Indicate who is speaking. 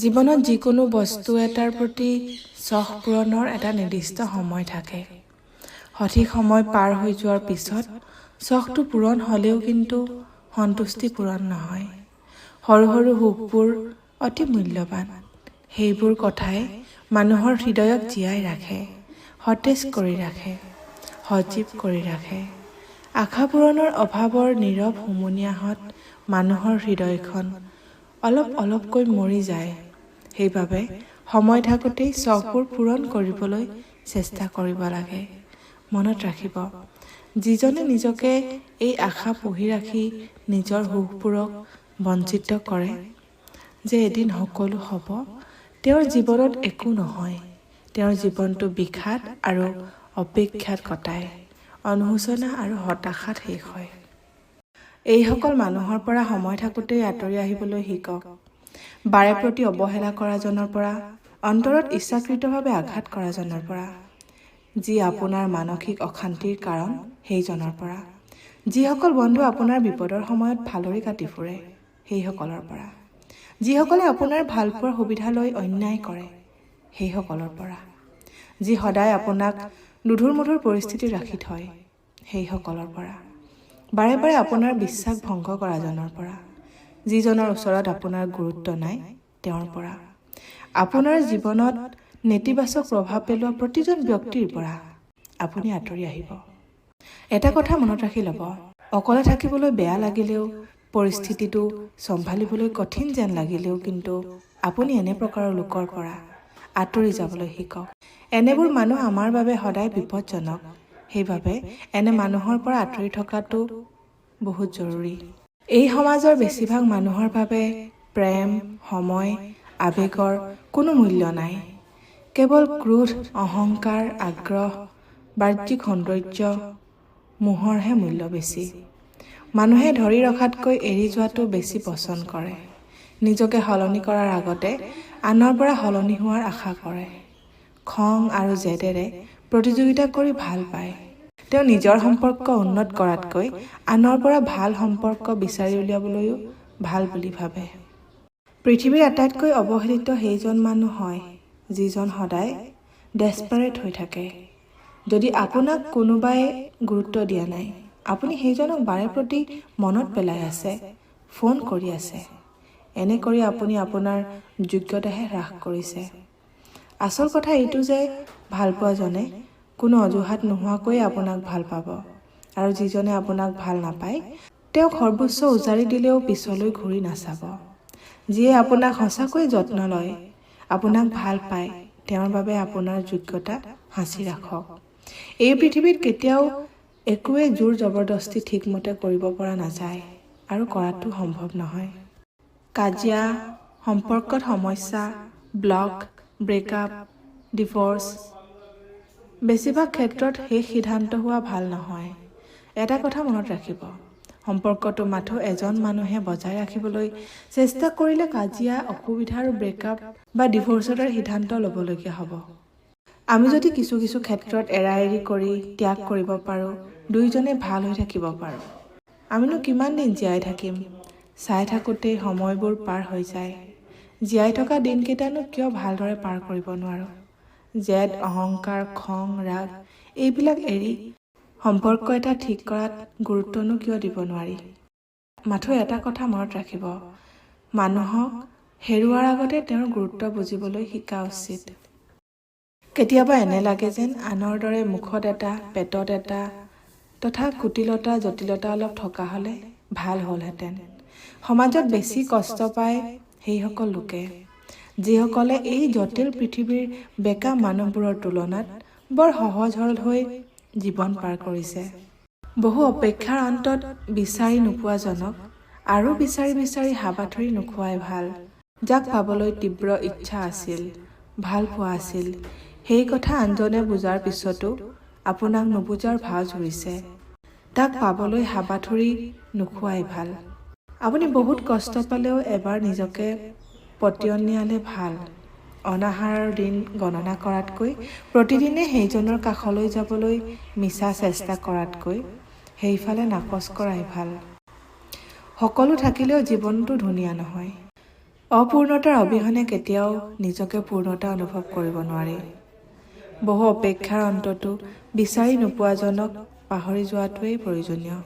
Speaker 1: জীৱনত যিকোনো বস্তু এটাৰ প্ৰতি চখ পূৰণৰ এটা নিৰ্দিষ্ট সময় থাকে। সঠিক সময় পাৰ হৈ যোৱাৰ পিছত চখটো পূৰণ হ'লেও কিন্তু সন্তুষ্টি পূৰণ নহয়। সৰু সৰু সুখবোৰ অতি মূল্যৱান। সেইবোৰ কথাই মানুহৰ হৃদয়ক জীয়াই ৰাখে, সতেজ কৰি ৰাখে, সজীৱ কৰি ৰাখে। আশা পূৰণৰ অভাৱৰ নীৰৱ হুমুনিয়াহত মানুহৰ হৃদয়খন অলপ অলপকৈ মৰি যায়। সেইবাবে সময় থাকোঁতেই চখবোৰ পূৰণ কৰিবলৈ চেষ্টা কৰিব লাগে। মনত ৰাখিব, যিজনে নিজকে এই আশা পুহি ৰাখি নিজৰ সুখবোৰক বঞ্চিত কৰে যে এদিন সকলো হ'ব, তেওঁৰ জীৱনত একো নহয়। তেওঁৰ জীৱনটো বিষাদ আৰু অপেক্ষাত কটায়, অনুশোচনা আৰু হতাশাত শেষ হয়। এইসকল মানুহৰ পৰা সময় থাকোঁতেই আঁতৰি আহিবলৈ শিকক। বাৰে প্ৰতি অৱহেলা কৰাজনৰ পৰা, অন্তৰত ইচ্ছাকৃতভাৱে আঘাত কৰাজনৰ পৰা, যি আপোনাৰ মানসিক অশান্তিৰ কাৰণ সেইজনৰ পৰা, যিসকল বন্ধু আপোনাৰ বিপদৰ সময়ত ফালৰি কাটি ফুৰে সেইসকলৰ পৰা, যিসকলে আপোনাৰ ভালপোৱাৰ সুবিধা লৈ অন্যায় কৰে সেইসকলৰ পৰা, যি সদায় আপোনাক দুধুৰ মুধুৰ পৰিস্থিতিত ৰাখি থয় সেইসকলৰ পৰা, বাৰে বাৰে আপোনাৰ বিশ্বাস ভংগ কৰাজনৰ পৰা, যিজনৰ ওচৰত আপোনাৰ গুৰুত্ব নাই তেওঁৰ পৰা, আপোনাৰ জীৱনত নেতিবাচক প্ৰভাৱ পেলোৱা প্ৰতিজন ব্যক্তিৰ পৰা আপুনি আঁতৰি আহিব। এটা কথা মনত ৰাখি ল'ব, অকলে থাকিবলৈ বেয়া লাগিলেও, পৰিস্থিতিটো চম্ভালিবলৈ কঠিন যেন লাগিলেও কিন্তু আপুনি এনে প্ৰকাৰৰ লোকৰ পৰা আঁতৰি যাবলৈ শিকক। এনেবোৰ মানুহ আমাৰ বাবে সদায় বিপদজনক। সেইবাবে এনে মানুহৰ পৰা আঁতৰি থকাটো বহুত জৰুৰী। এই সমাজৰ বেছিভাগ মানুহৰ বাবে প্ৰেম, সময়, আৱেগৰ কোনো মূল্য নাই। কেৱল ক্ৰোধ, অহংকাৰ, আগ্ৰহ, বাহ্যিক সৌন্দৰ্য, মোহৰহে মূল্য বেছি। মানুহে ধৰি ৰখাতকৈ এৰি যোৱাটো বেছি পচন্দ কৰে। নিজকে সলনি কৰাৰ আগতে আনৰ পৰা সলনি হোৱাৰ আশা কৰে। খং আৰু জেদেৰে প্ৰতিযোগিতা কৰি ভাল পায়। তেওঁ নিজৰ সম্পৰ্ক উন্নত কৰাতকৈ আনৰ পৰা ভাল সম্পৰ্ক বিচাৰি উলিয়াবলৈও ভাল বুলি ভাবে। পৃথিৱীৰ আটাইতকৈ অৱহেলিত সেইজন মানুহ হয় যিজন সদায় ডেছপাৰেট হৈ থাকে। যদি আপোনাক কোনোবাই গুৰুত্ব দিয়া নাই, আপুনি সেইজনক বাৰে প্ৰতি মনত পেলাই আছে, ফোন কৰি আছে, এনে কৰি আপুনি আপোনাৰ যোগ্যতাহে হ্ৰাস কৰিছে। আচল কথা এইটো যে ভালপোৱাজনে কোনো অজুহাত নোহোৱাকৈয়ে আপোনাক ভাল পাব, আৰু যিজনে আপোনাক ভাল নাপায় তেওঁক সৰ্বোচ্চ উজাৰি দিলেও পিছলৈ ঘূৰি নাচাব। যিয়ে আপোনাক সঁচাকৈ যত্ন লয়, আপোনাক ভাল পায়, তেওঁৰ বাবে আপোনাৰ যোগ্যতা সাঁচি ৰাখক। এই পৃথিৱীত কেতিয়াও একোৱে জোৰ জবৰদস্তি ঠিকমতে কৰিব পৰা নাযায় আৰু কৰাটো সম্ভৱ নহয়। কাজিয়া, সম্পৰ্কত সমস্যা, ব্লক, ব্ৰেকআপ, ডিভৰ্চ, বেছিভাগ ক্ষেত্ৰত শেষ সিদ্ধান্ত হোৱা ভাল নহয়। এটা কথা মনত ৰাখিব, সম্পৰ্কটো মাথো এজন মানুহে বজাই ৰাখিবলৈ চেষ্টা কৰিলে কাজিয়া, অসুবিধা আৰু ব্ৰেকআপ বা ডিভৰ্চৰ দৰে সিদ্ধান্ত ল'বলগীয়া হ'ব। আমি যদি কিছু কিছু ক্ষেত্ৰত এৰা এৰি কৰি ত্যাগ কৰিব পাৰোঁ, দুয়োজনে ভাল হৈ থাকিব পাৰোঁ। আমিনো কিমান দিন জীয়াই থাকিম? চাই থাকোঁতেই সময়বোৰ পাৰ হৈ যায়। জীয়াই থকা দিনকেইটানো কিয় ভালদৰে পাৰ কৰিব নোৱাৰোঁ? জেদ, অহংকাৰ, খং, ৰাগ এইবিলাক এৰি সম্পৰ্ক এটা ঠিক কৰাত গুৰুত্বনো কিয় দিব নোৱাৰি? মাথো এটা কথা মনত ৰাখিব, মানুহক হেৰুৱাৰ আগতে তেওঁৰ গুৰুত্ব বুজিবলৈ শিকা উচিত। কেতিয়াবা এনে লাগে যেন আনৰ দৰে মুখত এটা, পেটত এটা তথা কুটিলতা, জটিলতা অলপ থকা হ'লে ভাল হ'লহেঁতেন। সমাজত বেছি কষ্ট পায় সেইসকল লোকে, যিসকলে এই জটিল পৃথিৱীৰ বেকা মানুহবোৰৰ তুলনাত বৰ সহজ সৰল হৈ জীৱন পাৰ কৰিছে। বহু অপেক্ষাৰ অন্তত বিচাৰি নোপোৱাজনক আৰু বিচাৰি বিচাৰি হাবাথুৰি নোখোৱাই ভাল। যাক পাবলৈ তীব্ৰ ইচ্ছা আছিল, ভাল পোৱা আছিল, সেই কথা আনজনে বুজাৰ পিছতো আপোনাক নুবুজাৰ ভাও জুৰিছে, তাক পাবলৈ হাবাথুৰি নোখোৱাই ভাল। আপুনি বহুত কষ্ট পালেও এবাৰ নিজকে পতিয়ন নিয়ালে ভাল। অনাহাৰৰ দিন গণনা কৰাতকৈ প্ৰতিদিনে সেইজনৰ কাষলৈ যাবলৈ মিছা চেষ্টা কৰাতকৈ সেইফালে নাকচ কৰাই ভাল। সকলো থাকিলেও জীৱনটো ধুনীয়া নহয়। অপূৰ্ণতাৰ অবিহনে কেতিয়াও নিজকে পূৰ্ণতা অনুভৱ কৰিব নোৱাৰি। বহু অপেক্ষাৰ অন্ততো বিচাৰি নোপোৱাজনক পাহৰি যোৱাটোৱেই প্ৰয়োজনীয়।